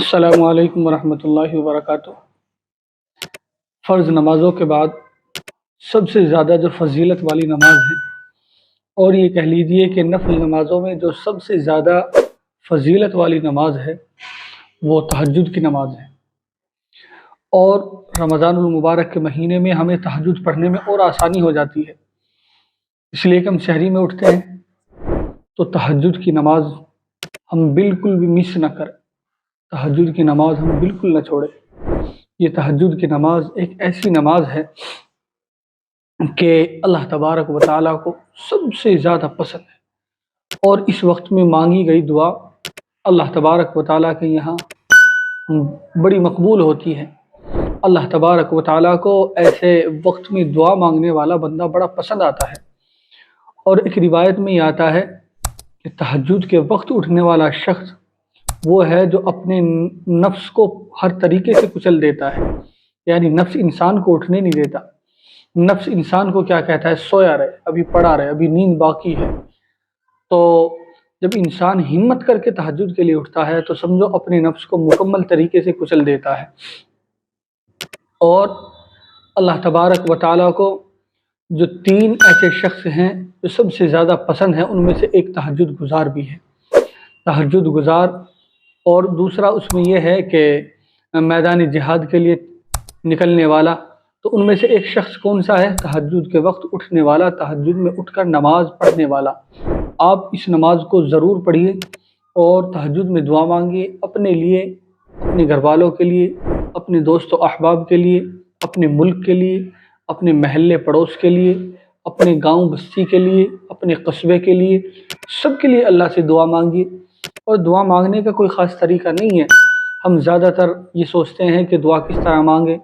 السلام علیکم ورحمۃ اللہ وبرکاتہ۔ فرض نمازوں کے بعد سب سے زیادہ جو فضیلت والی نماز ہے، اور یہ کہہ لیجئے کہ نفل نمازوں میں جو سب سے زیادہ فضیلت والی نماز ہے وہ تہجد کی نماز ہے۔ اور رمضان المبارک کے مہینے میں ہمیں تہجد پڑھنے میں اور آسانی ہو جاتی ہے، اس لیے کہ ہم شہری میں اٹھتے ہیں تو تہجد کی نماز ہم بالکل بھی مس نہ کریں، تہجد کی نماز ہم بالکل نہ چھوڑیں۔ یہ تہجد کی نماز ایک ایسی نماز ہے کہ اللہ تبارک و تعالیٰ کو سب سے زیادہ پسند ہے، اور اس وقت میں مانگی گئی دعا اللہ تبارک و تعالیٰ کے یہاں بڑی مقبول ہوتی ہے۔ اللہ تبارک و تعالیٰ کو ایسے وقت میں دعا مانگنے والا بندہ بڑا پسند آتا ہے۔ اور ایک روایت میں یہ آتا ہے کہ تہجد کے وقت اٹھنے والا شخص وہ ہے جو اپنے نفس کو ہر طریقے سے کچل دیتا ہے، یعنی نفس انسان کو اٹھنے نہیں دیتا۔ نفس انسان کو کیا کہتا ہے؟ سویا رہے، ابھی پڑا رہے، ابھی نیند باقی ہے۔ تو جب انسان ہمت کر کے تہجد کے لیے اٹھتا ہے تو سمجھو اپنے نفس کو مکمل طریقے سے کچل دیتا ہے۔ اور اللہ تبارک و تعالیٰ کو جو تین ایسے شخص ہیں جو سب سے زیادہ پسند ہیں، ان میں سے ایک تہجد گزار بھی ہے۔ تہجد گزار، اور دوسرا اس میں یہ ہے کہ میدان جہاد کے لیے نکلنے والا۔ تو ان میں سے ایک شخص کون سا ہے؟ تہجد کے وقت اٹھنے والا، تہجد میں اٹھ کر نماز پڑھنے والا۔ آپ اس نماز کو ضرور پڑھیے اور تہجد میں دعا مانگیے، اپنے لیے، اپنے گھر والوں کے لیے، اپنے دوست و احباب کے لیے، اپنے ملک کے لیے، اپنے محلے پڑوس کے لیے، اپنے گاؤں بستی کے لیے، اپنے قصبے کے لیے، سب کے لیے اللہ سے دعا مانگیے۔ اور دعا مانگنے کا کوئی خاص طریقہ نہیں ہے۔ ہم زیادہ تر یہ سوچتے ہیں کہ دعا کس طرح مانگیں،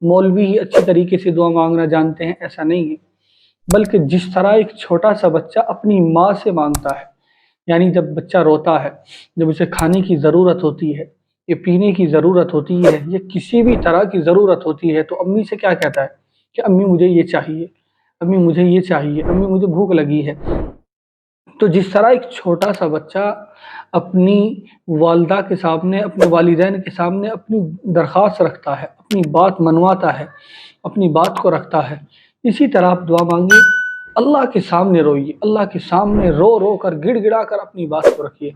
مولوی ہی اچھی طریقے سے دعا مانگنا جانتے ہیں، ایسا نہیں ہے۔ بلکہ جس طرح ایک چھوٹا سا بچہ اپنی ماں سے مانگتا ہے، یعنی جب بچہ روتا ہے، جب اسے کھانے کی ضرورت ہوتی ہے، یا پینے کی ضرورت ہوتی ہے، یا کسی بھی طرح کی ضرورت ہوتی ہے، تو امی سے کیا کہتا ہے کہ امی مجھے یہ چاہیے، امی مجھے یہ چاہیے، امی مجھے بھوک لگی ہے۔ تو جس طرح ایک چھوٹا سا بچہ اپنی والدہ کے سامنے، اپنے والدین کے سامنے اپنی درخواست رکھتا ہے، اپنی بات منواتا ہے، اپنی بات کو رکھتا ہے، اسی طرح آپ دعا مانگیے، اللہ کے سامنے روئیے، اللہ کے سامنے رو رو کر، گڑ گڑا کر اپنی بات کو رکھیے۔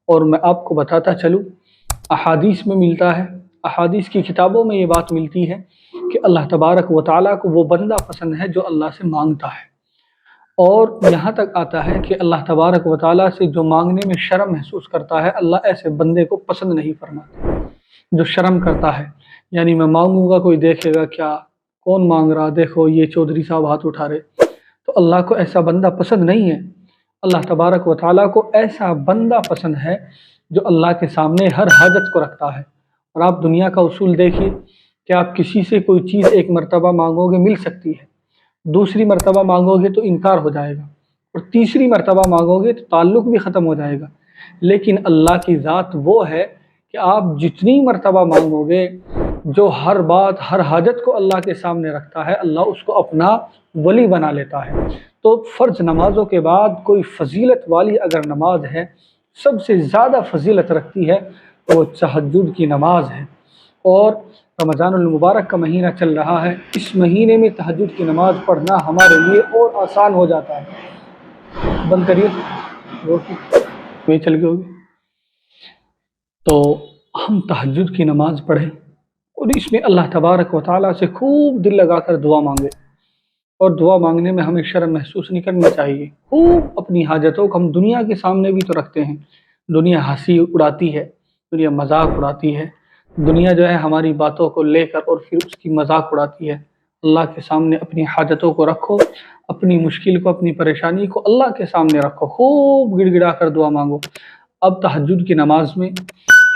اور میں آپ کو بتاتا چلوں، احادیث میں ملتا ہے، احادیث کی کتابوں میں یہ بات ملتی ہے کہ اللہ تبارک و تعالیٰ کو وہ بندہ پسند ہے جو اللہ سے مانگتا ہے۔ اور یہاں تک آتا ہے کہ اللہ تبارک و تعالیٰ سے جو مانگنے میں شرم محسوس کرتا ہے، اللہ ایسے بندے کو پسند نہیں فرماتا۔ جو شرم کرتا ہے، یعنی میں مانگوں گا کوئی دیکھے گا کیا، کون مانگ رہا، دیکھو یہ چودھری صاحب ہاتھ اٹھا رہے، تو اللہ کو ایسا بندہ پسند نہیں ہے۔ اللہ تبارک و تعالیٰ کو ایسا بندہ پسند ہے جو اللہ کے سامنے ہر حاجت کو رکھتا ہے۔ اور آپ دنیا کا اصول دیکھیے کہ آپ کسی سے کوئی چیز ایک مرتبہ مانگو گے مل سکتی ہے، دوسری مرتبہ مانگو گے تو انکار ہو جائے گا، اور تیسری مرتبہ مانگو گے تو تعلق بھی ختم ہو جائے گا۔ لیکن اللہ کی ذات وہ ہے کہ آپ جتنی مرتبہ مانگو گے، جو ہر بات، ہر حاجت کو اللہ کے سامنے رکھتا ہے، اللہ اس کو اپنا ولی بنا لیتا ہے۔ تو فرض نمازوں کے بعد کوئی فضیلت والی اگر نماز ہے، سب سے زیادہ فضیلت رکھتی ہے، تو وہ تہجد کی نماز ہے۔ اور رمضان المبارک کا مہینہ چل رہا ہے، اس مہینے میں تہجد کی نماز پڑھنا ہمارے لیے اور آسان ہو جاتا ہے۔ بند کریے، روٹی چل گئی ہوگی۔ تو ہم تہجد کی نماز پڑھیں اور اس میں اللہ تبارک و تعالیٰ سے خوب دل لگا کر دعا مانگے، اور دعا مانگنے میں ہمیں شرم محسوس نہیں کرنی چاہیے۔ خوب اپنی حاجتوں کو ہم دنیا کے سامنے بھی تو رکھتے ہیں، دنیا ہنسی اڑاتی ہے، دنیا مذاق اڑاتی ہے، دنیا جو ہے ہماری باتوں کو لے کر اور پھر اس کی مذاق اڑاتی ہے۔ اللہ کے سامنے اپنی حاجتوں کو رکھو، اپنی مشکل کو، اپنی پریشانی کو اللہ کے سامنے رکھو، خوب گڑ گڑا کر دعا مانگو۔ اب تہجد کی نماز میں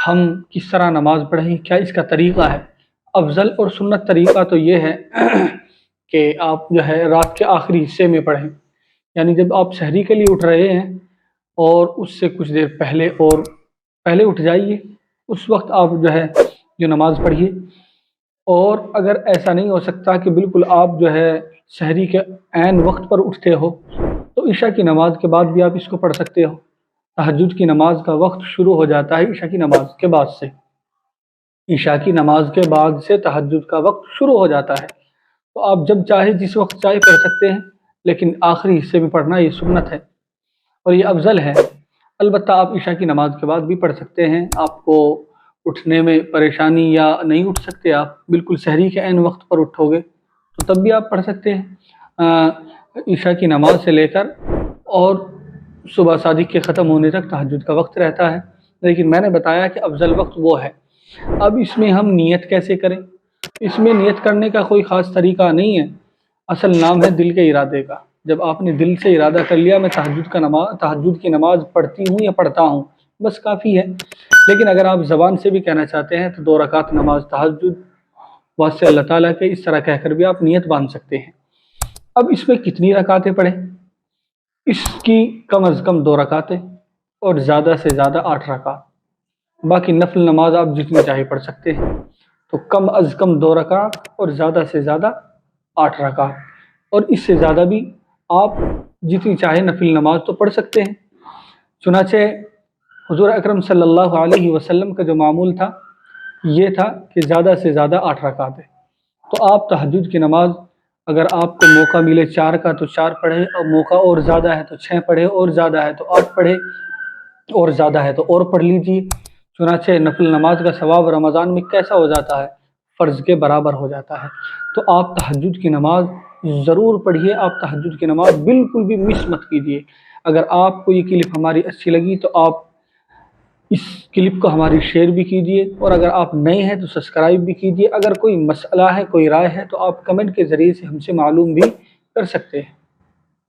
ہم کس طرح نماز پڑھیں، کیا اس کا طریقہ ہے؟ افضل اور سنت طریقہ تو یہ ہے کہ آپ جو ہے رات کے آخری حصے میں پڑھیں، یعنی جب آپ سحری کے لیے اٹھ رہے ہیں اور اس سے کچھ دیر پہلے اور پہلے اٹھ جائیے، اس وقت آپ جو ہے جو نماز پڑھیے۔ اور اگر ایسا نہیں ہو سکتا کہ بالکل آپ جو ہے سحری کے عین وقت پر اٹھتے ہو، تو عشاء کی نماز کے بعد بھی آپ اس کو پڑھ سکتے ہو۔ تہجد کی نماز کا وقت شروع ہو جاتا ہے عشاء کی نماز کے بعد سے۔ عشاء کی نماز کے بعد سے تہجد کا وقت شروع ہو جاتا ہے، تو آپ جب چاہے جس وقت چاہے پڑھ سکتے ہیں، لیکن آخری حصے میں پڑھنا یہ سنت ہے اور یہ افضل ہے۔ البتہ آپ عشاء کی نماز کے بعد بھی پڑھ سکتے ہیں، آپ کو اٹھنے میں پریشانی یا نہیں اٹھ سکتے، آپ بالکل سحری کے عین وقت پر اٹھو گے تو تب بھی آپ پڑھ سکتے ہیں۔ عشاء کی نماز سے لے کر اور صبح صادق کے ختم ہونے تک تہجد کا وقت رہتا ہے، لیکن میں نے بتایا کہ افضل وقت وہ ہے۔ اب اس میں ہم نیت کیسے کریں؟ اس میں نیت کرنے کا کوئی خاص طریقہ نہیں ہے، اصل نام ہے دل کے ارادے کا۔ جب آپ نے دل سے ارادہ کر لیا میں تہجد کی نماز پڑھتی ہوں یا پڑھتا ہوں، بس کافی ہے۔ لیکن اگر آپ زبان سے بھی کہنا چاہتے ہیں تو 2 رکعت نماز تہجد واسطے اللہ تعالیٰ کے، اس طرح کہہ کر بھی آپ نیت باندھ سکتے ہیں۔ اب اس میں کتنی رکعتیں پڑھیں؟ اس کی کم از کم 2 رکعتیں اور زیادہ سے زیادہ 8 رکعت۔ باقی نفل نماز آپ جتنی چاہے پڑھ سکتے ہیں، تو کم از کم 2 رکعت اور زیادہ سے زیادہ 8 رکعت، اور اس سے زیادہ بھی آپ جتنی چاہے نفل نماز تو پڑھ سکتے ہیں۔ چنانچہ حضور اکرم صلی اللہ علیہ وسلم کا جو معمول تھا یہ تھا کہ زیادہ سے زیادہ 8 رکعتیں۔ تو آپ تہجد کی نماز اگر آپ کو موقع ملے 4 کا تو 4 پڑھے، اور موقع اور زیادہ ہے تو 6 پڑھے، اور زیادہ ہے تو 8 پڑھے، اور زیادہ ہے تو اور پڑھ لیجیے۔ چنانچہ نفل نماز کا ثواب رمضان میں کیسا ہو جاتا ہے؟ فرض کے برابر ہو جاتا ہے۔ تو آپ تہجد کی نماز ضرور پڑھیے، آپ تہجد کی نماز بالکل بھی مس مت کیجیے۔ اگر آپ کو یہ کلپ ہماری اچھی لگی تو آپ اس کلپ کو ہماری شیئر بھی کیجیے، اور اگر آپ نئے ہیں تو سبسکرائب بھی کیجیے۔ اگر کوئی مسئلہ ہے، کوئی رائے ہے تو آپ کمنٹ کے ذریعے سے ہم سے معلوم بھی کر سکتے ہیں۔